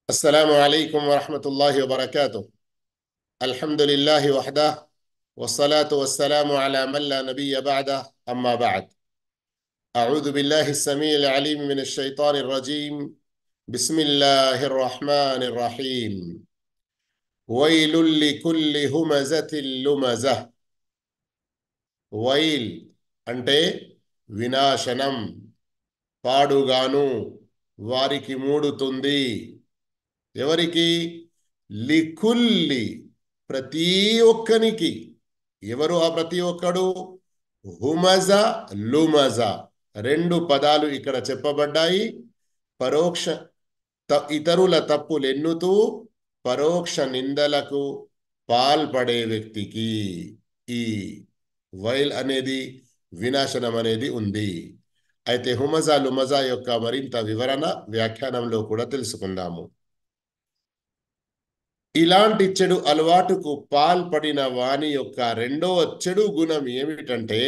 السلام عليكم ورحمة الله وبركاته. الحمد لله وحده، والصلاة والسلام على من لا نبي بعده، أما بعد. أعوذ بالله السميع العليم من الشيطان الرجيم. بسم الله الرحمن الرحيم. ويل لكل همزة لمزة. While అంటే వినాశనం, పాడుగాను, వారికి మూడుతుంది. ఎవరికి? లికుల్లి, ప్రతి ఒక్కనికి. ఎవరు ఆ ప్రతి ఒక్కడు? హుమజ, లుమజ, రెండు పదాలు ఇక్కడ చెప్పబడ్డాయి. పరోక్ష ఇతరుల తప్పులెన్నుతూ పరోక్ష నిందలకు పాల్పడే వ్యక్తికి ఈ వైల్ అనేది, వినాశనం అనేది ఉంది. అయితే హుమజ లుమజ యొక్క మరింత వివరణ వ్యాఖ్యానంలో కూడా తెలుసుకుందాము. ఇలాంటి చెడు అలవాటుకు పాల్పడిన వాని యొక్క రెండవ చెడు గుణం ఏమిటంటే,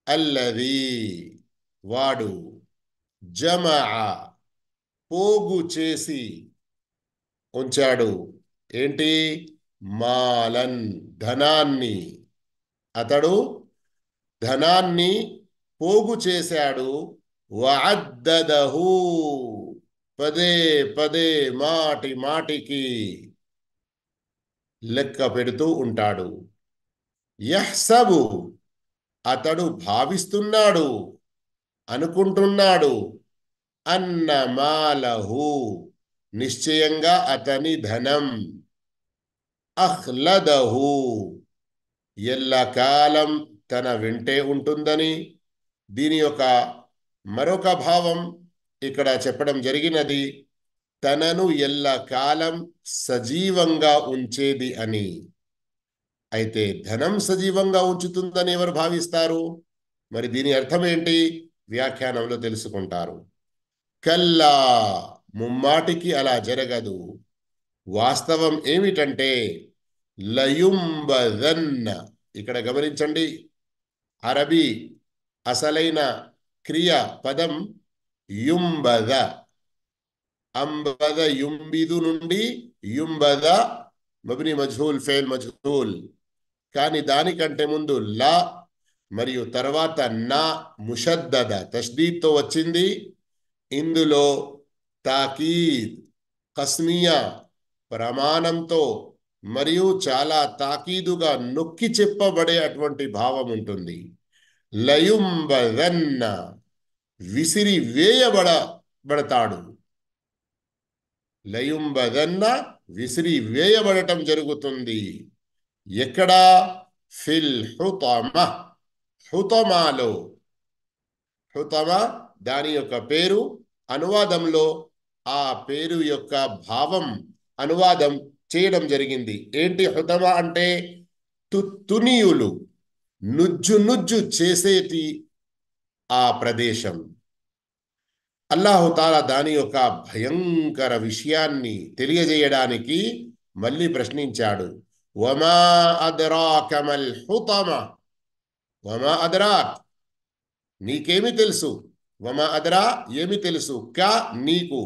అల్లది, వాడు, జమా, పోగు చేసి ఉంచాడు. ఏంటి? మాలన్, ధనాన్ని. అతడు ధనాన్ని పోగు చేశాడు. వఅద్దదహు, పదే పదే, మాటి మాటికి లెక్క పెడుతూ ఉంటాడు. యహ్సబు, అతడు భావిస్తున్నాడు, అనుకుంటున్నాడు. అన్న మాలహు, నిశ్చయంగా అతని ధనం. అఖ్లదహు, ఎల్లకాలం తన వెంటే ఉంటుందని. దీని యొక్క మరొక భావం ఇక్కడ చెప్పడం జరిగినది, తనను ఎల్లకాలం సజీవంగా ఉంచేది అని. అయితే ధనం సజీవంగా ఉంచుతుందని ఎవరు భావిస్తారు? మరి దీని అర్థం ఏంటి? వ్యాఖ్యానంలో తెలుసుకుంటారు. కల్లా, ముమ్మాటికి అలా జరగదు. వాస్తవం ఏమిటంటే, లయుంబదన్న, ఇక్కడ గమనించండి, అరబీ అసలైన క్రియ పదం యుంబద. అంబద యుంబిదు నుండి యుంబద, మబ్ని మజ్హూల్, ఫెయిల్ మజ్హూల్. కానీ దానికంటే ముందు లా మరియు తర్వాత నా ముషద్దద తష్దీద్తో వచ్చింది. ఇందులో తాకీద్, కస్మియా, ప్రమాణంతో మరియు చాలా తాకీదుగా నొక్కి చెప్పబడే అటువంటి భావం ఉంటుంది. లయుంబదన్న, విసిరి వేయబడతాడు. లయుంబదన్న, విసిరి వేయబడటం జరుగుతుంది. ఎక్కడా? ఫిల్ హుతమ, హుతమాలో. హుతమ దాని యొక్క పేరు. అనువాదంలో ఆ పేరు యొక్క భావం అనువాదం చేయడం జరిగింది. ఏంటి హుతమ అంటే? తునియులు, నుజ్జు నుజ్జు చేసేటి ఆ ప్రదేశం. అల్లాహుతాలా దాని యొక్క భయంకర విషయాన్ని తెలియజేయడానికి మళ్ళీ ప్రశ్నించాడు. వమా అద్రాక మల్ హుతమ, వమా అద్రాక్, నీకేమి తెలుసు? వమా అద్రా, ఏమి తెలుసు? కా, నీకు.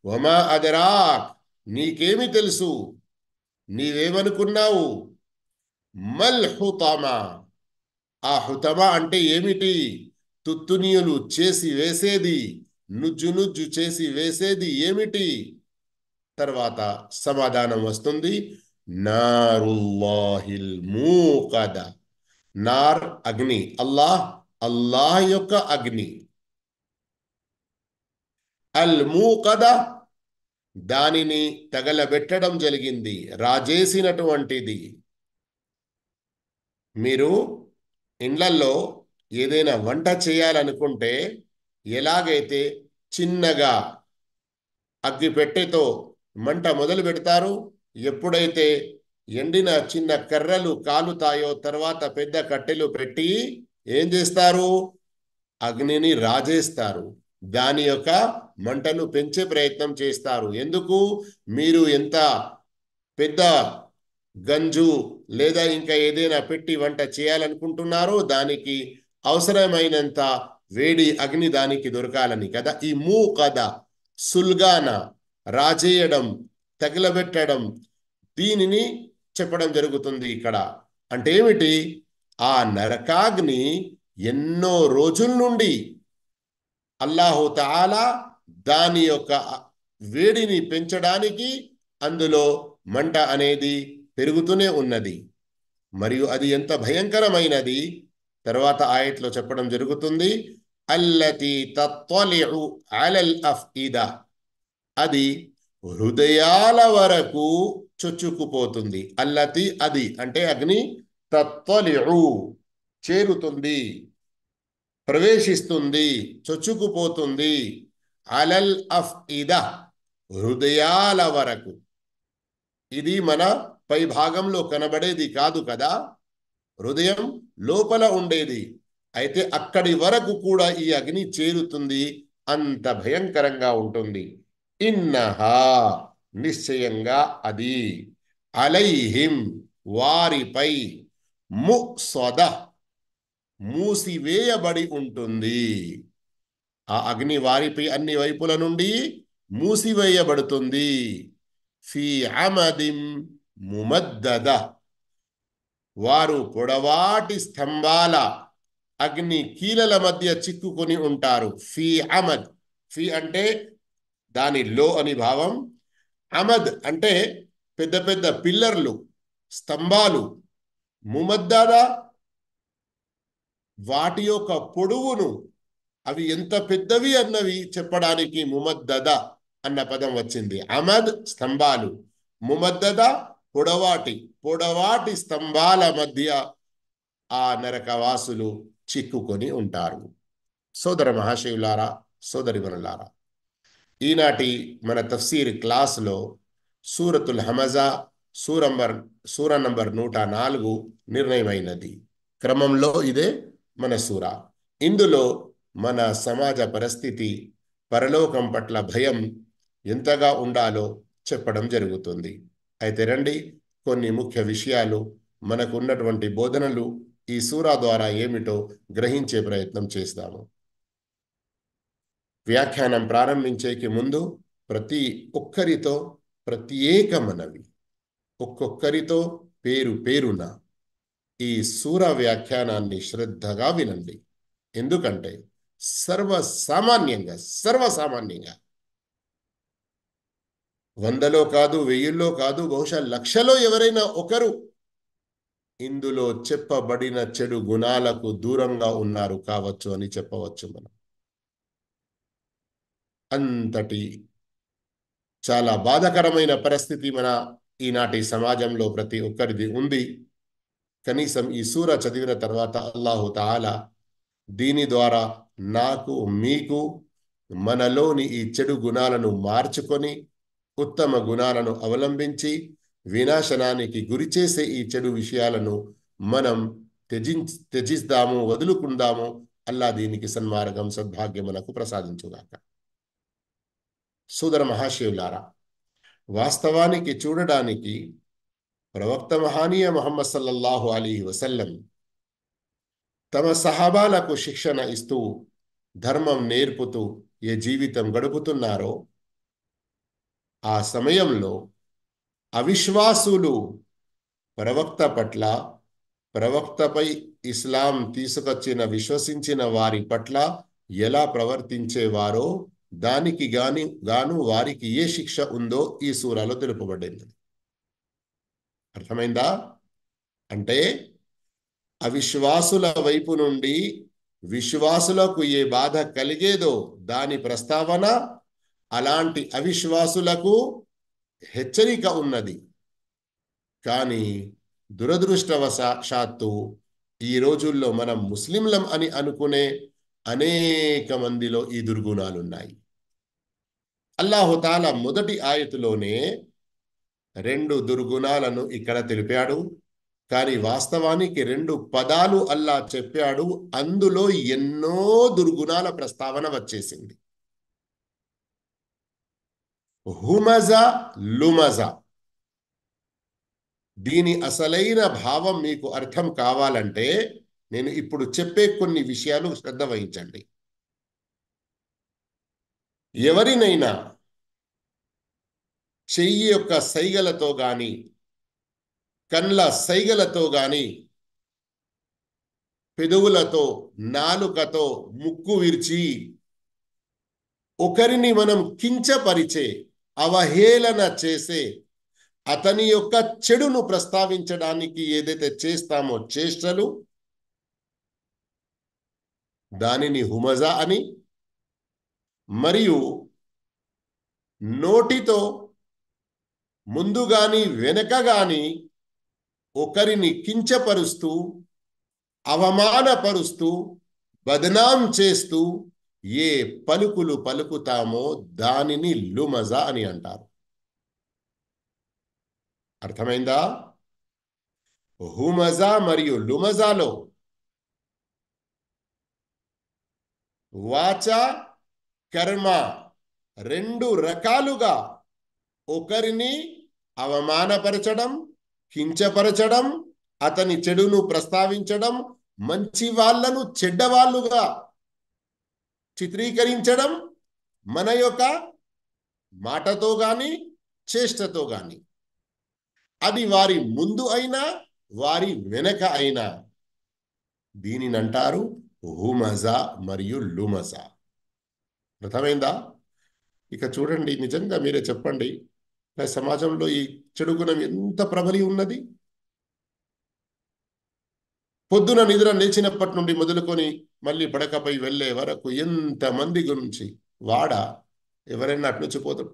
వమా అద్రాక్, నీకేమి తెలుసు? నీవేమనుకున్నావు? మల్ హుతమ, ఆ హుతమ అంటే ఏమిటి? తుత్తునియులు చేసి వేసేది, నుజ్జు నుజ్జు చేసి వేసేది ఏమిటి? తర్వాత సమాధానం వస్తుంది, నారుల్లాహిల్ మూకద. నార్, అగ్ని. అల్లాహ్ యొక్క అగ్ని. అల్ మూకద, దానిని తగలబెట్టడం జరిగింది, రాజేసినటువంటిది. మీరు ఇండ్లల్లో ఏదైనా వంట చేయాలనుకుంటే ఎలాగైతే చిన్నగా అగ్గిపెట్టెతో మంట మొదలు పెడతారు, ఎప్పుడైతే ఎండిన చిన్న కర్రలు కాలుతాయో తర్వాత పెద్ద కట్టెలు పెట్టి ఏం చేస్తారు? అగ్నిని రాజేస్తారు. దాని యొక్క మంటను పెంచే ప్రయత్నం చేస్తారు. ఎందుకు? మీరు ఎంత పెద్ద గంజు లేదా ఇంకా ఏదైనా పెట్టి వంట చేయాలనుకుంటున్నారో దానికి అవసరమైనంత వేడి అగ్ని దానికి దొరకాలని కదా. ఈ మూకద, సుల్గాన, రాజేయడం, తగిలబెట్టడం, దీనిని చెప్పడం జరుగుతుంది ఇక్కడ. అంటే ఏమిటి? ఆ నరకాగ్ని ఎన్నో రోజుల నుండి అల్లాహు తాలా దాని యొక్క వేడిని పెంచడానికి అందులో మంట అనేది పెరుగుతూనే ఉన్నది. మరియు అది ఎంత భయంకరమైనది తర్వాత ఆయట్లో చెప్పడం జరుగుతుంది. అల్లతి తత్వలిఉ అలల్ అఫ్ఇదా, అది హృదయాల వరకు చొచ్చుకుపోతుంది. అల్లతి, అది అంటే అగ్ని, తత్వలిఉ చేరుతుంది, ప్రవేశిస్తుంది, చొచ్చుకుపోతుంది. అలల్ అఫ్ఇదా, హృదయాల వరకు. ఇది మన పై భాగంలో కనబడేది కాదు కదా, హృదయం లోపల ఉండేది. అయితే అక్కడి వరకు కూడా ఈ అగ్ని చేరుతుంది, అంత భయంకరంగా ఉంటుంది. ఇన్నహా, నిశ్చయంగా అది, అలైహిం, వారిపై, ముసద, మూసివేయబడి ఉంటుంది. ఆ అగ్ని వారిపై అన్ని వైపుల నుండి మూసివేయబడుతుంది. ఫీ అమదిం ముమద్దద, వారు పొడవాటి స్తంభాల అగ్ని కీలల మధ్య చిక్కుకొని ఉంటారు. ఫీ అమద్, ఫీ అంటే దానిలో అని భావం, అమద్ అంటే పెద్ద పెద్ద పిల్లర్లు, స్తంభాలు, ముమద్దద వాటి యొక్క పొడవును, అవి ఎంత పెద్దవి అన్నవి చెప్పడానికి ముమద్దద అన్న పదం వచ్చింది. అమద్ స్తంభాలు, ముమద్దద పొడవాటి, పొడవాటి స్తంభాల మధ్య ఆ నరకవాసులు చిక్కుకొని ఉంటారు. సోదర మహాశయులారా, సోదరిమణులారా, ఈనాటి మన తఫ్సీర్ క్లాస్లో సూరతుల్ హమజా సూర నంబర్ 104 నిర్ణయమైనది. క్రమంలో ఇదే మన సూర. ఇందులో మన సమాజ పరిస్థితి, పరలోకం పట్ల భయం ఎంతగా ఉండాలో చెప్పడం జరుగుతుంది. అయితే రండి, కొన్ని ముఖ్య విషయాలు, మనకు ఉన్నటువంటి బోధనలు ఈ సూరా ద్వారా ఏమిటో గ్రహించే ప్రయత్నం చేస్తాము. వ్యాఖ్యానం ప్రారంభించేకి ముందు ప్రతి ఒక్కరితో ప్రత్యేక మనవి, ఒక్కొక్కరితో పేరు పేరున ఈ సూర వ్యాఖ్యానాన్ని శ్రద్ధగా వినండి. ఎందుకంటే సర్వసామాన్యంగా వందలో కాదు, వెయ్యిల్లో కాదు, బహుశా లక్షలో ఎవరైనా ఒకరు ఇందులో చెప్పబడిన చెడు గుణాలకు దూరంగా ఉన్నారు కావచ్చు అని చెప్పవచ్చు. మనం అంతటి చాలా బాధాకరమైన పరిస్థితి మన ఈనాటి సమాజంలో ప్రతి ఒక్కరిది ఉంది. కనీసం ఈ సూర చదివిన తర్వాత అల్లాహు తాలా దీని ద్వారా నాకు, మీకు, మనలోని ఈ చెడు గుణాలను మార్చుకొని ఉత్తమ గుణాలను అవలంబించి వినాశనానికి గురిచేసే ఈ చెడు విషయాలను మనం త్యజిస్తాము, వదులుకుందాము. అల్లా దీనికి సన్మార్గం, సద్భాగ్యం మనకు ప్రసాదించుగాక. సోదర మహాశివులారా, వాస్తవానికి చూడడానికి ప్రవక్త మహానీయ ముహమ్మద్ సల్లల్లాహు అలైహి వసల్లం తమ సహాబాలకు శిక్షణ ఇస్తూ, ధర్మం నేర్పుతూ ఏ జీవితం గడుపుతున్నారో, ఆ సమయంలో అవిశ్వాసులు ప్రవక్త పట్ల, ప్రవక్తపై ఇస్లాం తీసుకొచ్చిన విశ్వసించిన వారి పట్ల ఎలా ప్రవర్తించేవారో దానికి గాను వారికి ఏ శిక్ష ఉందో ఈ సూరాలో తెలుపబడింది. అర్థమైందా? అంటే అవిశ్వాసుల వైపు నుండి విశ్వాసులకు ఏ బాధ కలిగేదో దాని ప్రస్తావన, అలాంటి అవిశ్వాసులకు హెచ్చరిక ఉన్నది. కానీ దురదృష్టవశాత్తు ఈ రోజుల్లో మనం ముస్లింలం అని అనుకునే అనేక మందిలో ఈ దుర్గుణాలున్నాయి. అల్లాహు తాలా మొదటి ఆయతులోనే 2 దుర్గుణాలను ఇక్కడ తెలిపాడు. కానీ వాస్తవానికి 2 పదాలు అల్లా చెప్పాడు, అందులో ఎన్నో దుర్గుణాల ప్రస్తావన వచ్చేసింది. హుమజ, లుమజ. దీని అసలైన భావం మీకు అర్థం కావాలంటే నేను ఇప్పుడు చెప్పే కొన్ని విషయాలు శ్రద్ధ వహించండి. ఎవరినైనా చెయ్యి యొక్క సైగలతో గాని, కళ్ళ సైగలతో గాని, పెదవులతో, నాలుకతో, ముక్కు విరిచి ఒకరిని మనం కించపరిచే, అవహేళన చేసే, అతని యొక్క చెడును ప్రస్తావించడానికి ఏదైతే చేస్తామో చేష్టలు, దానిని హుమజా అని, మరియు నోటితో ముందు గాని వెనక గాని ఒకరిని కించపరుస్తూ, అవమానపరుస్తూ, బదనాం చేస్తూ ఏ పలుకులు పలుకుతామో దానిని లుమజా అని అంటారు. అర్థమైందా? హుమజా మరియు లుమజాలో వాచ, కర్మ రెండు రకాలుగా ఒకరిని అవమానపరచడం, కించపరచడం, అతని చెడును ప్రస్తావించడం, మంచి వాళ్ళను చెడ్డవాళ్ళుగా చిత్రీకరించడం, మన యొక్క మాటతో గాని చేష్టతో గాని, అది వారి ముందు అయినా వారి వెనక అయినా, దీనినంటారు హుమజా మరియు లుమజా. అర్థమైందా? ఇక చూడండి, నిజంగా మీరే చెప్పండి, సమాజంలో ఈ చెడు గుణం ఎంత ప్రబలి ఉన్నది. పొద్దున నిద్ర లేచినప్పటి నుండి మొదలుకొని మళ్ళీ పడకపై వెళ్ళే వరకు ఎంతమంది గురించి వాడ ఎవరైనా అట్నుంచిపోతాడు.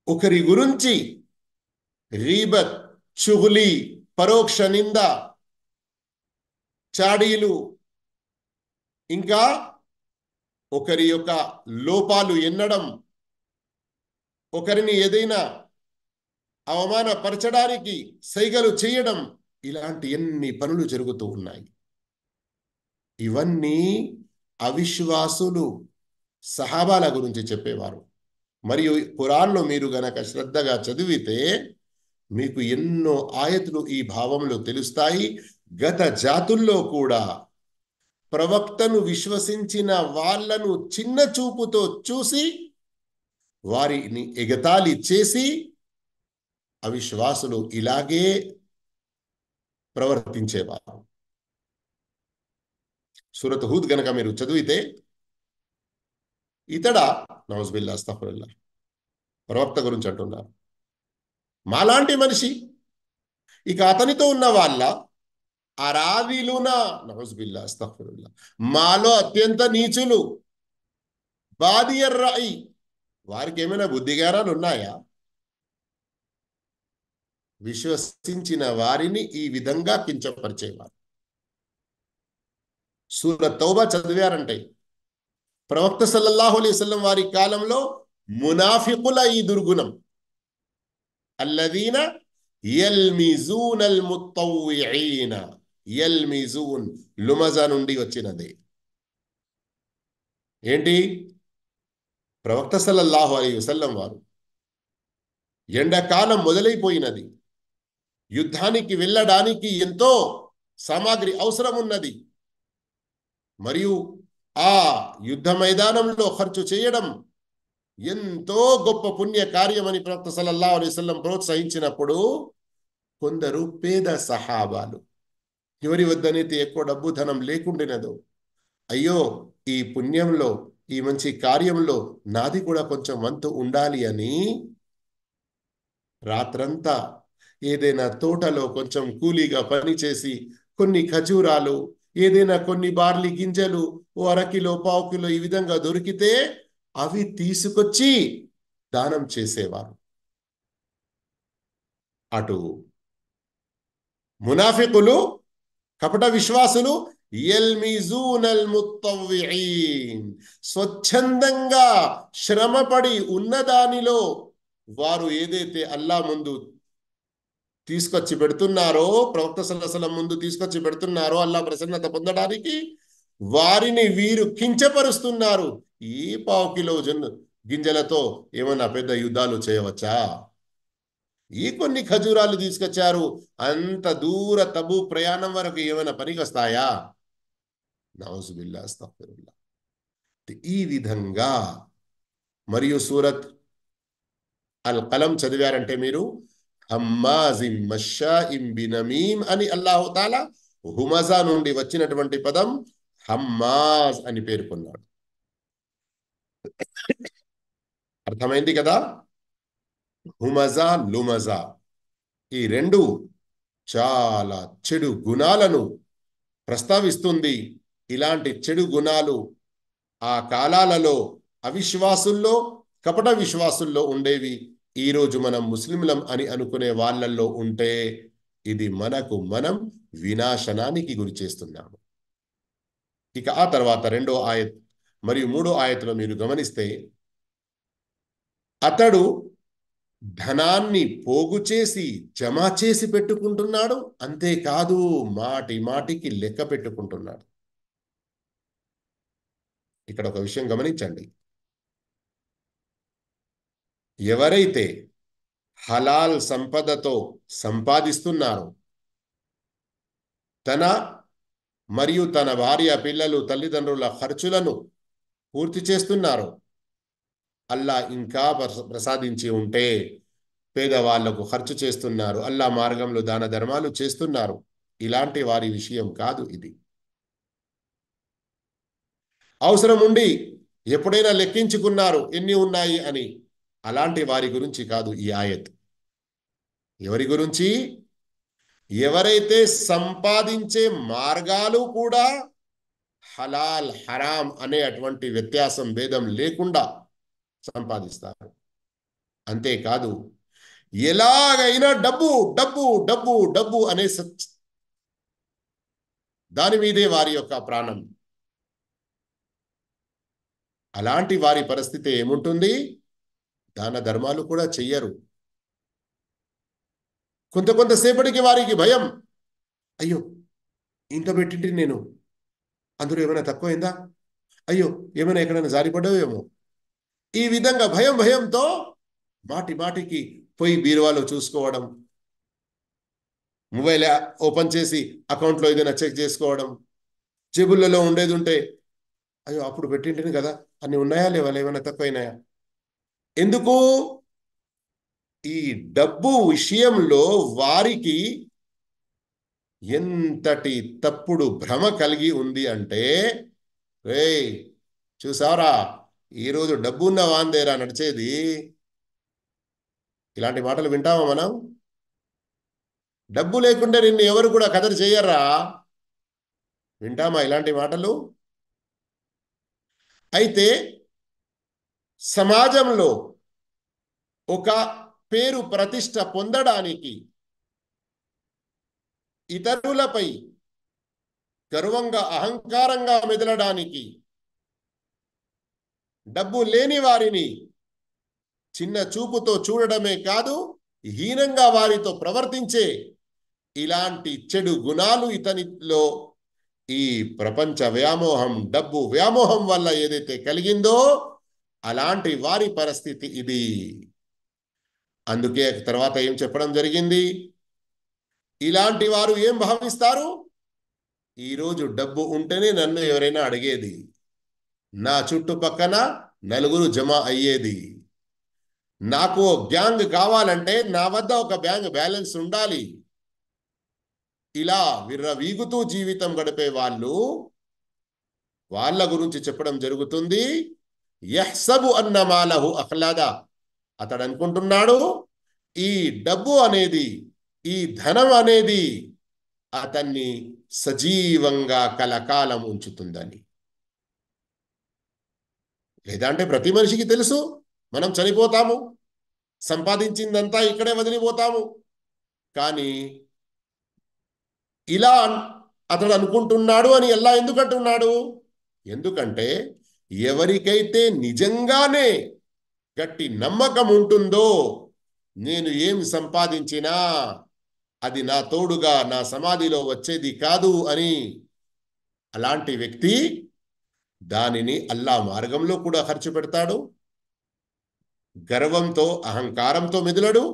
ఒకరి గురించి గీబత్, చుగులి, పరోక్ష నింద, చాడీలు, ఇంకా ఒకరి యొక్క లోపాలు ఎన్నడం, ఒకరిని ఏదైనా అవమానపరచడానికి సైగలు చేయడం, ఇలాంటి ఎన్ని పనులు జరుగుతూ ఉన్నాయి. ఇవన్నీ అవిశ్వాసులు సహాబాల గురించి చెప్పేవారు. మరియు ఖురాన్లో మీరు గనక శ్రద్ధగా చదివితే మీకు ఎన్నో ఆయతులు ఈ భావంలో తెలుస్తాయి. గత జాతుల్లో కూడా ప్రవక్తను విశ్వసించిన వాళ్లను చిన్న చూపుతో చూసి వారిని ఎగతాళి చేసి అవిశ్వాసులు ఇలాగే ప్రవర్తించేవారు. సూరత్ హూద్ గనక మీరు చదివితే ఇతడా నౌజుబిల్లా అస్తగ్ఫిరుల్లా ప్రవక్త గురించి అంటున్నారు, మాలాంటి మనిషి, ఇక అతనితో ఉన్న వాళ్ళ అరావిలునా నౌజుబిల్లా అస్తగ్ఫిరుల్లా, మాలో అత్యంత నీచులు, బాదియర్ రాయి, వారికి ఏమైనా బుద్ధిగానాలు ఉన్నాయా? విశ్వసించిన వారిని ఈ విధంగా కించపరిచేవారు. సూరత్ తౌబా చదివారంటే ప్రవక్త సల్లల్లాహు అలైహి వసల్లం వారి కాలంలో మునాఫికుల ఈ దుర్గుణం, అల్లదీన యల్మిజూనల్ ముత్తవ్విఈన, యల్మిజూన్ లుమజా నుండి వచ్చినది. ఏంటి? ప్రవక్త సల్లల్లాహు అలైహి వసల్లం వారు ఎండాకాలం మొదలైపోయినది, యుద్ధానికి వెళ్ళడానికి ఎంతో సామాగ్రి అవసరం ఉన్నది, మరియు ఆ యుద్ధ మైదానంలో ఖర్చు చేయడం ఎంతో గొప్ప పుణ్య కార్యమని ప్రవక్త సల్లల్లాహు అలైహి వసల్లం ప్రోత్సహించినప్పుడు కొందరు పేద సహాబాలు, ఎవరి వద్దనైతే ఎక్కువ డబ్బు ధనం లేకుండినదో, అయ్యో ఈ పుణ్యంలో, ఈ మంచి కార్యంలో నాది కూడా కొంచెం వంతు ఉండాలి అని రాత్రంతా ఏదైనా తోటలో కొంచెం కూలీగా పనిచేసి కొన్ని ఖజూరాలు, ఏదైనా కొన్ని బార్లీ గింజలు, ఓ అరకిలో, పావు కిలో ఈ విధంగా దొరికితే అవి తీసుకొచ్చి దానం చేసేవారు. అటు మునాఫికులు, కపట విశ్వాసులు యల్మిజూనల్ ముత్తవ్విఈన్, స్వచ్ఛందంగా శ్రమపడి ఉన్నదానిలో వారు ఏదైతే అల్లా ముందు తీసుకొచ్చి పెడుతున్నారో, ప్రవక్త సల్లల్లాహు అలైహి వసల్లం ముందు తీసుకొచ్చి పెడుతున్నారో అల్లా ప్రసన్నత పొందడానికి, వారిని వీరు కించపరుస్తున్నారు. ఈ పావు కిలో గింజలతో ఏమన్నా పెద్ద యుద్ధాలు చేయవచ్చా? ఈ కొన్ని ఖజూరాలు తీసుకొచ్చారు, అంత దూర తబూ ప్రయాణం వరకు ఏమైనా పనికి వస్తాయా? నౌజుబిల్లా అస్తగ్ఫిరుల్లా. ఈ విధంగా మరియు సూరత్ అల్ కలం చదివారంటే మీరు హమ్మాజిం మషాఇం బినమీం అని అల్లాహు తాలా హుమజా నుండి వచ్చినటువంటి పదం హమ్మాజ్ అని పేర్కొన్నాడు. అర్థమైంది కదా? హుమజా లుమజా ఈ రెండు చాలా చెడు గుణాలను ప్రస్తావిస్తుంది. ఇలాంటి చెడు గుణాలు ఆ కాలాలలో అవిశ్వాసుల్లో, కపట విశ్వాసుల్లో ఉండేవి. ఈరోజు మనం ముస్లింలం అని అనుకునే వాళ్ళల్లో ఉంటే ఇది మనం వినాశనానికి గురి చేస్తున్నాము. ఇక ఆ తర్వాత 2వ ఆయత్ మరియు 3వ ఆయత్లో మీరు గమనిస్తే అతడు ధనాన్ని పోగు చేసి జమ చేసి పెట్టుకుంటున్నాడు, అంతేకాదు మాటి మాటికి లెక్క పెట్టుకుంటున్నాడు. ఇక్కడ ఒక విషయం గమనించండి. ఎవరైతే హలాల్ సంపదతో సంపాదిస్తున్నారో, తన మరియు తన భార్య, పిల్లలు, తల్లిదండ్రుల ఖర్చులను పూర్తి చేస్తున్నారో, అల్లా ఇంకా ప్రసాదించి ఉంటే పేదవాళ్లకు ఖర్చు చేస్తున్నారు, అల్లా మార్గంలో దాన ధర్మాలు చేస్తున్నారు. ఇలాంటి వారి విషయం కాదు ఇది. అవసరం ఉండి ఎప్పుడైనా లెక్కించుకున్నారు ఎన్ని ఉన్నాయి అని, అలాంటి వారి గురించి కాదు ఈ ఆయత్. ఎవరి గురించి? ఎవరైతే సంపాదించే మార్గాలు కూడా హలాల్ హరాం అనే అటువంటి వ్యత్యాసం భేదం లేకుండా సంపాదిస్తారు. అంతేకాదు ఎలాగైనా డబ్బు డబ్బు డబ్బు డబ్బు అనే దాని మీదే వారి యొక్క ప్రాణం. అలాంటి వారి పరిస్థితి ఏముంటుంది? దాన ధర్మాలు కూడా చెయ్యరు. కొంతసేపటికి వారికి భయం, అయ్యో ఇంత పెట్టింటి నేను, అందులో ఏమైనా తక్కువైందా, అయ్యో ఏమైనా ఎక్కడైనా జారిపడ్డావేమో, ఈ విధంగా భయంతో మాటి మాటికి పోయి బీరువాలో చూసుకోవడం, మొబైల్ ఓపెన్ చేసి అకౌంట్లో ఏదైనా చెక్ చేసుకోవడం, జేబులలో ఉండేది ఉంటే అయ్యో అప్పుడు పెట్టింటిని కదా, అన్ని ఉన్నాయా లేవా, ఏమైనా తక్కువైనాయా. ఎందుకు? ఈ డబ్బు విషయంలో వారికి ఎంతటి తప్పుడు భ్రమ కలిగి ఉంది అంటే, రే చూసావరా ఈరోజు డబ్బు ఉన్న వాందేరా నడిచేది. ఇలాంటి మాటలు వింటామా మనం? డబ్బు లేకుంటే నిన్ను ఎవరు కూడా కదరు చేయర్రా, వింటామా ఇలాంటి మాటలు? అయితే సమాజంలో ఒక పేరు ప్రతిష్ట పొందడానికి, ఇతరులపై గర్వంగా అహంకారంగా మెదలడానికి, డబ్బు లేని వారిని చిన్న చూపుతో చూడడమే కాదు, హీనంగా వారితో ప్రవర్తించే ఇలాంటి చెడు గుణాలు ఇతనిలో ఈ ప్రపంచ వ్యామోహం, డబ్బు వ్యామోహం వల్ల ఏదైతే కలిగిందో అలాంటి వారి పరిస్థితి ఇది. అందుకే తర్వాత ఏం చెప్పడం జరిగింది? ఇలాంటి వారు ఏం భావిస్తారు? ఈరోజు డబ్బు ఉంటేనే నన్ను ఎవరైనా అడిగేది, నా చుట్టుపక్కన నలుగురు జమ అయ్యేది, నాకు గ్యాంగ్ కావాలంటే నా వద్ద ఒక బ్యాంక్ బ్యాలెన్స్ ఉండాలి. ఇలా విర్రవీగుతూ జీవితం గడిపే వాళ్ళ గురించి చెప్పడం జరుగుతుంది. యహ్సబు అన్న మాలహు అఖ్లాదా, అతడు అనుకుంటున్నాడు ఈ డబ్బు అనేది, ఈ ధనం అనేది అతన్ని సజీవంగా కలకాలం ఉంచుతుందని. లేదంటే ప్రతి మనిషికి తెలుసు మనం చనిపోతాము, సంపాదించిందంతా ఇక్కడే వదిలిపోతాము. కానీ ఇలా అతడు అనుకుంటున్నాడు అని ఎలా ఎందుకంటున్నాడు? ఎందుకంటే ఎవరికైతే నిజంగానే గట్టి నమ్మకం ఉంటుందో, నేను ఏం సంపాదించినా అది నా తోడుగా నా సమాధిలో వచ్చేది కాదు అని, అలాంటి వ్యక్తి దానిని అల్లా మార్గంలో కూడా ఖర్చు పెడతాడు. గర్వంతో అహంకారంతో మెదలడు,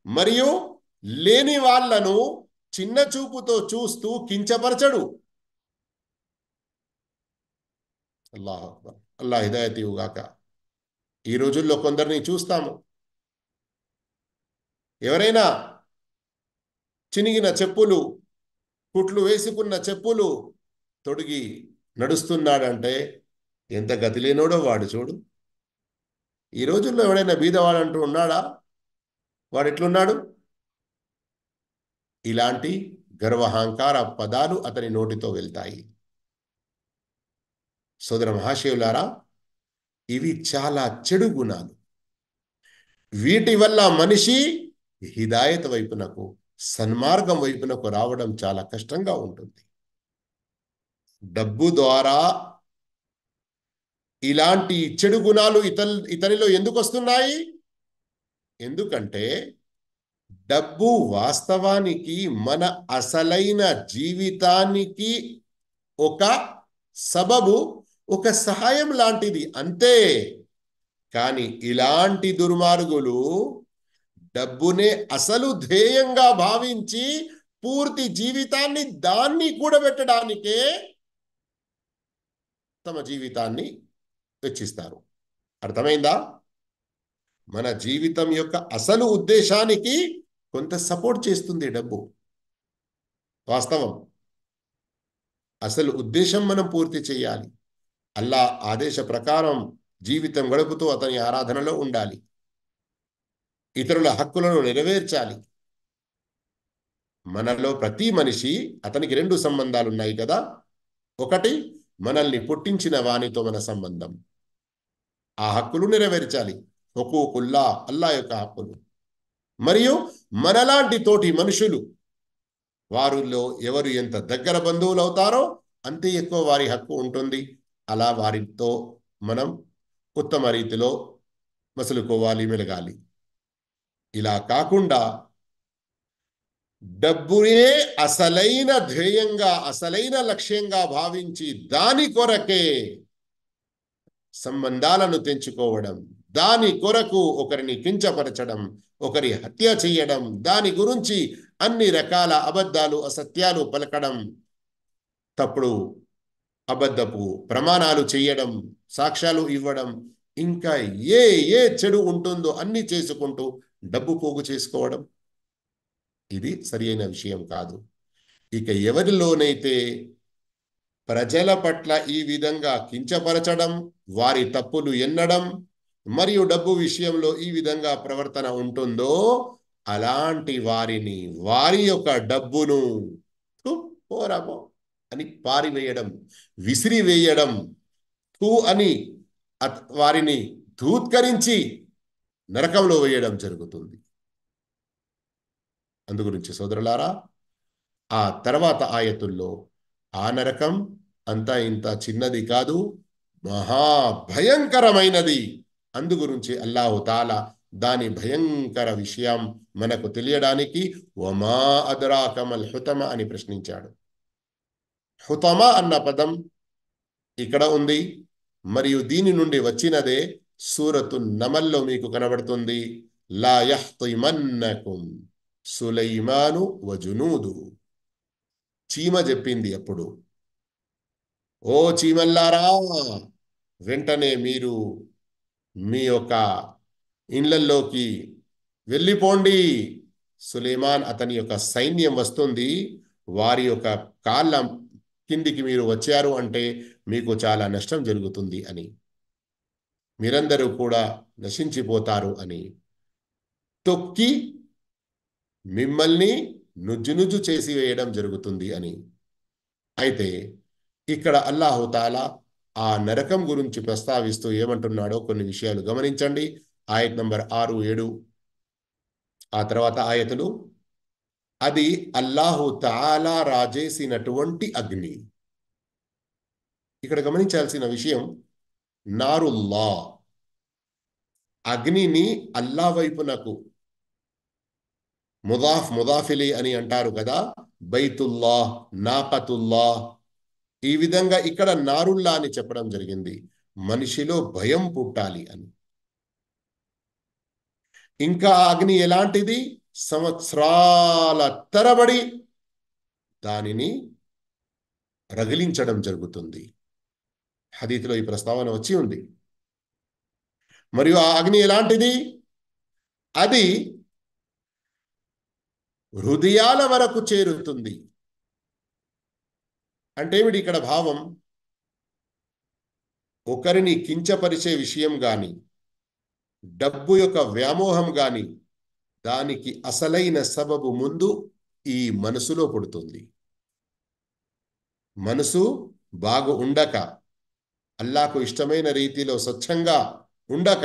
మరియు లేని వాళ్లను చిన్న చూపుతో చూస్తూ కించపరచడు. అల్లాహు అక్బర్, అల్లా హిదాయత్ ఇవ్వుగాక. ఈ రోజుల్లో కొందరిని చూస్తాము, ఎవరైనా చినిగిన చెప్పులు, కుట్లు వేసుకున్న చెప్పులు తొడిగి నడుస్తున్నాడంటే ఎంత గతి లేనోడో వాడు చూడు. ఈ రోజుల్లో ఎవడైనా బీదవాడంటూ ఉన్నాడా? వాడు ఎట్లున్నాడు? ఇలాంటి గర్వహంకార పదాలు అతని నోటితో వెళ్తాయి. సోదర మహాశయులారా, ఇవి చాలా చెడు గుణాలు. వీటి వల్ల మనిషి హిదాయత్ వైపునకు, సన్మార్గం వైపునకు రావడం చాలా కష్టంగా ఉంటుంది. డబ్బు ద్వారా ఇలాంటి చెడు గుణాలు ఇతనిలో ఎందుకు వస్తున్నాయి? ఎందుకంటే డబ్బు వాస్తవానికి మన అసలైన జీవితానికి ఒక సబబు, ఒక సహాయం లాంటిది అంతే. కానీ ఇలాంటి దుర్మార్గులు డబ్బునే అసలు ధ్యేయంగా భావించి పూర్తి జీవితాన్ని దాన్ని కూడబెట్టడానికే తమ జీవితాన్ని వెచ్చిస్తారు. అర్థమైందా? మన జీవితం యొక్క అసలు ఉద్దేశానికి కొంత సపోర్ట్ చేస్తుంది డబ్బు. వాస్తవం. అసలు ఉద్దేశం మనం పూర్తి చేయాలి. అల్లా ఆదేశ ప్రకారం జీవితం గడుపుతూ అతని ఆరాధనలో ఉండాలి. ఇతరుల హక్కులను నెరవేర్చాలి. మనలో ప్రతి మనిషి, అతనికి రెండు సంబంధాలు ఉన్నాయి కదా. ఒకటి, మనల్ని పుట్టించిన వానితో మన సంబంధం, ఆ హక్కులు నెరవేర్చాలి. హుకూకుల్లా, అల్లా యొక్క హక్కులు. మరియు మనలాంటి తోటి మనుషులు, వారిలో ఎవరు ఎంత దగ్గర బంధువులు అవుతారో అంతే ఎక్కువ వారి హక్కు ఉంటుంది. అలా వారితో మనం ఉత్తమ రీతిలో మసలుకోవాలి, మెలగాలి. ఇలా కాకుండా డబ్బునే అసలైన ధ్యేయంగా, అసలైన లక్ష్యంగా భావించి దాని కొరకే సంబంధాలను తెంచుకోవడం, దాని కొరకు ఒకరిని కించపరచడం, ఒకరి హత్య చేయడం, దాని గురించి అన్ని రకాల అబద్ధాలు, అసత్యాలు పలకడం, తప్పుడు అబద్ధపు ప్రమాణాలు చేయడం, సాక్ష్యాలు ఇవ్వడం, ఇంకా ఏ ఏ చెడు ఉంటుందో అన్ని చేసుకుంటూ డబ్బు పోగు చేసుకోవడం, ఇది సరి అయిన విషయం కాదు. ఇక ఎవరిలోనైతే ప్రజల పట్ల ఈ విధంగా కించపరచడం, వారి తప్పులు ఎన్నడం, మరియు డబ్బు విషయంలో ఈ విధంగా ప్రవర్తన ఉంటుందో అలాంటి వారిని, వారి యొక్క డబ్బును పోరాపో అని పారివేయడం, విసిరివేయడం, అని వారిని ధూత్కరించి నరకంలో వేయడం జరుగుతుంది. అందుగురించి సోదరులారా, ఆ తర్వాత ఆయతుల్లో ఆ నరకం అంతా ఇంత చిన్నది కాదు, మహాభయంకరమైనది. అందుగురించి అల్లాహు తాలా దాని భయంకర విషయం మనకు తెలియడానికి వమా అద్రాకమల్ హుతమ అని ప్రశ్నించాడు. హుతమ అన్న పదం ఇక్కడ ఉంది, మరియు దీని నుండి వచ్చినదే సూరతు నమల్లో మీకు కనబడుతుంది. లా యహ్తిమన్నకుం సులైమాను వజునూదు. చీమ చెప్పింది అప్పుడు, ఓ చీమల్లారా, వెంటనే మీరు మీ యొక్క ఇండ్లల్లోకి వెళ్ళిపోండి. సులేమాన్ అతని యొక్క సైన్యం వస్తుంది. వారి యొక్క కాళ్ళ కిందికి మీరు వచ్చారు అంటే మీకు చాలా నష్టం జరుగుతుంది అని, మీరందరూ కూడా నశించిపోతారు అని, తొక్కి మిమ్మల్ని నుజ్జునుజ్జు చేసి వేయడం జరుగుతుంది అని. అయితే ఇక్కడ అల్లాహు తాలా ఆ నరకం గురించి ప్రస్తావిస్తూ ఏమంటున్నాడో కొన్ని విషయాలు గమనించండి. ఆయత్ నంబర్ 6, 7, ఆ తర్వాత ఆయతులు. అది అల్లాహు తాలా రాజేసినటువంటి అగ్ని. ఇక్కడ గమనించాల్సిన విషయం, నారుల్లా, అగ్నిని అల్లా వైపునకు ముదాఫిలి అని అంటారు కదా. బైతుల్లాహ్, నాకతుల్లాహ్, ఈ విధంగా ఇక్కడ నారుల్లా అని చెప్పడం జరిగింది. మనిషిలో భయం పుట్టాలి అని. ఇంకా అగ్ని ఎలాంటిది? సంవత్సరాల తరబడి దానిని రగిలించడం జరుగుతుంది. హదీతులో ఈ ప్రస్తావన వచ్చి ఉంది. మరియు ఆ అగ్ని ఎలాంటిది? అది హృదయాల వరకు చేరుతుంది. అంటే ఏమిటి ఇక్కడ భావం? ఒకరిని కించపరిచే విషయం గాని, డబ్బు యొక్క వ్యామోహం గాని, దానికి అసలైన సబబు ముందు ఈ మనసులో పుడుతుంది. మనసు బాగు ఉండక, అల్లాకు ఇష్టమైన రీతిలో స్వచ్ఛంగా ఉండక,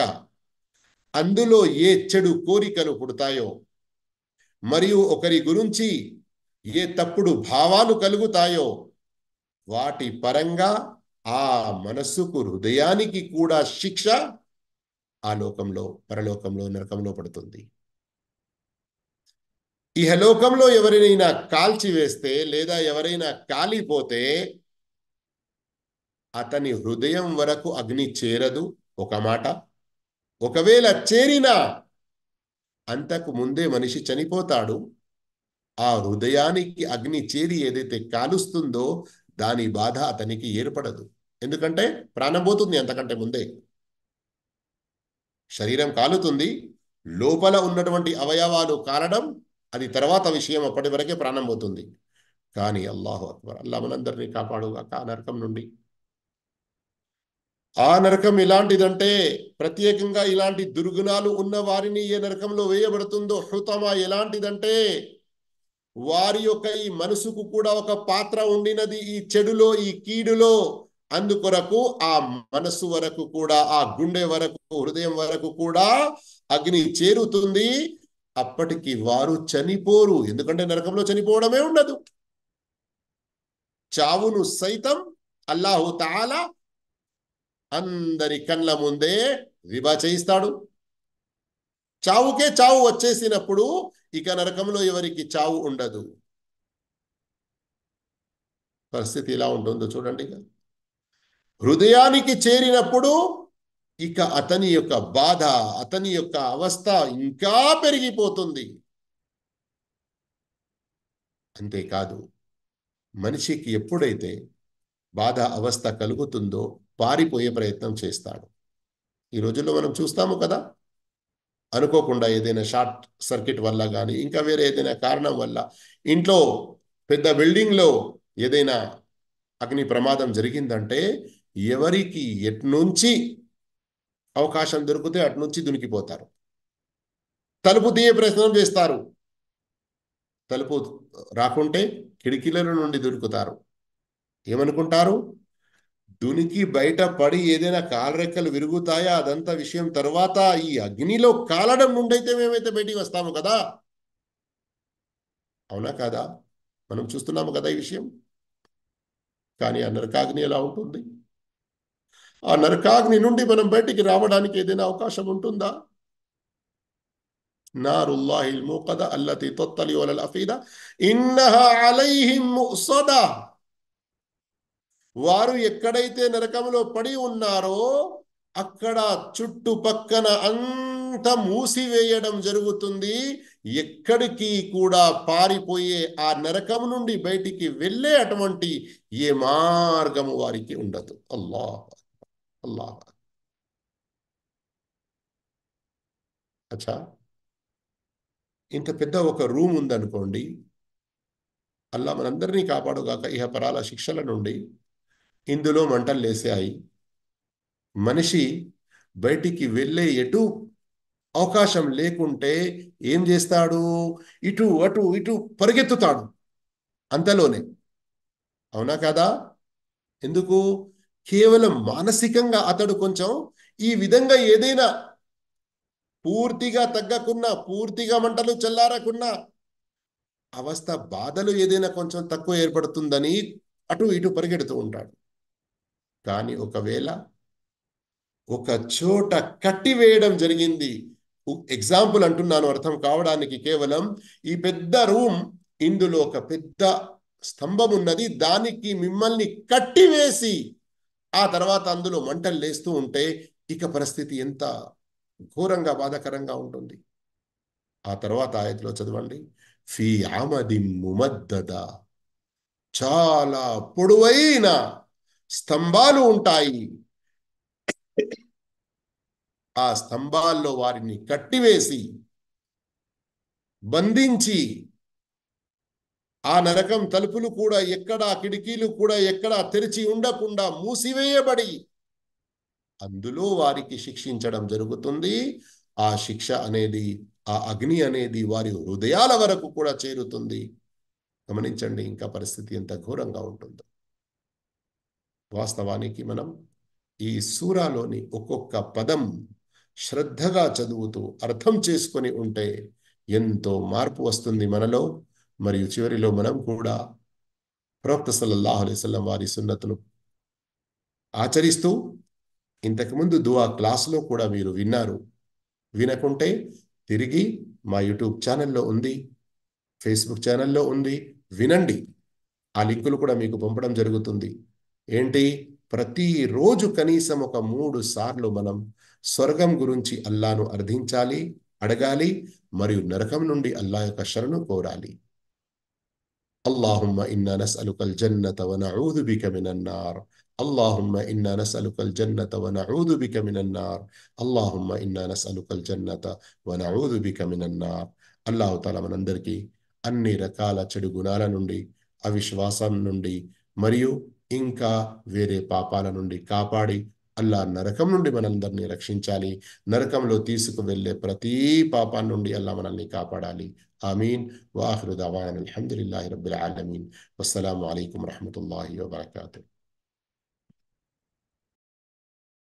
అందులో ఏ చెడు కోరికలు పుడతాయో, మరియు ఒకరి గురించి ఏ తప్పుడు భావాలు కలుగుతాయో, వాటి పరంగా ఆ మనస్సుకు, హృదయానికి కూడా శిక్ష ఆ లోకంలో, పరలోకంలో, నరకంలో పడుతుంది. ఇహలోకంలో ఎవరైనా కాల్చివేస్తే లేదా ఎవరైనా కాలిపోతే అతని హృదయం వరకు అగ్ని చేరదు ఒక మాట. ఒకవేళ చేరినా అంతకు ముందే మనిషి చనిపోతాడు. ఆ హృదయానికి అగ్ని చేరి ఏదైతే కాలుస్తుందో దాని బాధ అతనికి ఏర్పడదు. ఎందుకంటే ప్రాణం పోతుంది అంతకంటే ముందే. శరీరం కాలుతుంది, లోపల ఉన్నటువంటి అవయవాలు కాలడం అది తర్వాత విషయం, అప్పటి వరకే ప్రాణం పోతుంది. కానీ అల్లాహు అక్బర్, అల్లా మనందరినీ కాపాడుగాక ఆ నరకం నుండి. ఆ నరకం ఎలాంటిదంటే, ప్రత్యేకంగా ఇలాంటి దుర్గుణాలు ఉన్న వారిని ఏ నరకంలో వేయబడుతుందో, హుతమా ఎలాంటిదంటే, వారి యొక్క ఈ మనసుకు కూడా ఒక పాత్ర ఉండినది ఈ చెడులో, ఈ కీడులో. అందుకొరకు ఆ మనసు వరకు కూడా, ఆ గుండె వరకు, హృదయం వరకు కూడా అగ్ని చేరుతుంది. అప్పటికి వారు చనిపోరు. ఎందుకంటే నరకంలో చనిపోవడమే ఉండదు. చావును సైతం అల్లాహు తాలా అందరి కళ్ళ ముందే రిబా చేయిస్తాడు. చావుకే చావు వచ్చేసినప్పుడు ఇక నరకంలో ఎవరికి చావు ఉండదు. పరిస్థితి ఎలా ఉంటుందో చూడండి. హృదయానికి చేరినప్పుడు ఇక అతని యొక్క బాధ, అతని యొక్క అవస్థ ఇంకా పెరిగిపోతుంది. అంతేకాదు, మనిషికి ఎప్పుడైతే బాధ అవస్థ కలుగుతుందో పారిపోయే ప్రయత్నం చేస్తాడు. ఈ రోజుల్లో మనం చూస్తాము కదా, అనుకోకుండా ఏదైనా షార్ట్ సర్క్యూట్ వల్ల కానీ, ఇంకా వేరే ఏదైనా కారణం వల్ల ఇంట్లో పెద్ద బిల్డింగ్లో ఏదైనా అగ్ని ప్రమాదం జరిగిందంటే ఎవరికి ఎట్నుంచి అవకాశం దొరికితే అట్నుంచి దునికిపోతారు. తలుపు తీయే ప్రయత్నం చేస్తారు, తలుపు రాకుంటే కిటికీల నుండి దొరుకుతారు. ఏమనుకుంటారు? దునికి బయట పడి ఏదైనా కాలరెక్కలు విరుగుతాయా, అదంతా విషయం. తర్వాత ఈ అగ్నిలో కాలడం నుండైతే మేమైతే బయటికి వస్తాము కదా. అవునా కాదా? మనం చూస్తున్నాము కదా ఈ విషయం. కానీ ఆ నరకాగ్ని ఎలా ఉంటుంది? ఆ నరకాగ్ని నుండి మనం బయటికి రావడానికి ఏదైనా అవకాశం ఉంటుందా? నారుల్లాహిల్ మూకద అల్లతి తత్తలి అలల్ అఫీదా ఇన్నహా అలైహిం ముసదా. వారు ఎక్కడైతే నరకంలో పడి ఉన్నారో అక్కడ చుట్టుపక్కన అంత మూసివేయడం జరుగుతుంది. ఎక్కడికి కూడా పారిపోయే, ఆ నరకం నుండి బయటికి వెళ్ళే అటువంటి ఏ మార్గము వారికి ఉండదు. అల్లాహ్ అల్లాహ్. అచ్చా, ఇంత పెద్ద ఒక రూమ్ ఉందనుకోండి, అల్లా మనందరినీ కాపాడుగాక ఇహపరాల శిక్షల నుండి. ఇందులో మంటలు లేసాయి, మనిషి బయటికి వెళ్ళే ఎటు అవకాశం లేకుంటే ఏం చేస్తాడు? ఇటు అటు ఇటు పరిగెత్తుతాడు అంతలోనే. అవునా కదా? ఎందుకు? కేవలం మానసికంగా అతడు కొంచెం ఈ విధంగా ఏదైనా పూర్తిగా తగ్గకున్నా, పూర్తిగా మంటలు చల్లారకున్నా, అవస్థ బాధలు ఏదైనా కొంచెం తక్కువ ఏర్పడుతుందని అటు ఇటు పరిగెడుతూ ఉంటాడు. కానీ ఒకవేళ ఒక చోట కట్టివేయడం జరిగింది, ఎగ్జాంపుల్ అంటున్నాను అర్థం కావడానికి, కేవలం ఈ పెద్ద రూమ్, ఇందులో ఒక పెద్ద స్తంభం ఉన్నది, దానికి మిమ్మల్ని కట్టివేసి ఆ తర్వాత అందులో మంటలు లేస్తూ ఉంటే ఇక పరిస్థితి ఎంత ఘోరంగా, బాధాకరంగా ఉంటుంది. ఆ తర్వాత ఆయతలో చదవండి, ఫీ అమదిన్ ముమద్దద, చాలా పొడవైన స్తంభాలు ఉంటాయి. ఆ స్తంభాల్లో వారిని కట్టివేసి బంధించి, ఆ నరకం తలుపులు కూడా ఎక్కడా, కిటికీలు కూడా ఎక్కడా తెరిచి ఉండకుండా మూసివేయబడి అందులో వారికి శిక్షించడం జరుగుతుంది. ఆ శిక్ష అనేది, ఆ అగ్ని అనేది వారి హృదయాల వరకు కూడా చేరుతుంది. గమనించండి ఇంకా పరిస్థితి ఎంత ఘోరంగా ఉంటుందో. వాస్తవానికి మనం ఈ సూరాలోని ఒక్కొక్క పదం శ్రద్ధగా చదువుతూ అర్థం చేసుకొని ఉంటే ఎంతో మార్పు వస్తుంది మనలో. మరియు చివరిలో మనం కూడా ప్రవక్త సల్లల్లాహు అలైహి వసల్లం వారి సున్నతును ఆచరిస్తూ, ఇంతకుముందు దువా క్లాసులో కూడా మీరు విన్నారు. వినకుంటే తిరిగి మా యూట్యూబ్ ఛానల్లో ఉంది, ఫేస్బుక్ ఛానల్లో ఉంది, వినండి. ఆ లింకులు కూడా మీకు పంపడం జరుగుతుంది. ఏంటి, ప్రతిరోజు కనీసం ఒక 3 సార్లు మనం స్వర్గం గురించి అల్లాను అర్థించాలి, అడగాలి, మరియు నరకం నుండి అల్లా యొక్క శరణు కోరాలి. اللهم إنا نسألك الجنة ونعوذ بك من النار. اللهم إنا نسألك الجنة ونعوذ بك من النار. اللهم إنا نسألك الجنة ونعوذ بك من النار. అల్లాహు తాలా మనందరికీ అన్ని రకాల చెడు గుణాల నుండి, అవిశ్వాసం నుండి, మరియు ఇంకా వేరే పాపాల నుండి కాపాడి అల్లా నరకం నుండి మనందరినీ రక్షించాలి. నరకంలో తీసుకువెళ్ళే ప్రతి పాపాన్ని నుండి అల్లా మనల్ని కాపాడాలి. آمين. وآخر دعوانا الحمد لله رب العالمين. والسلام عليكم ورحمة الله وبركاته.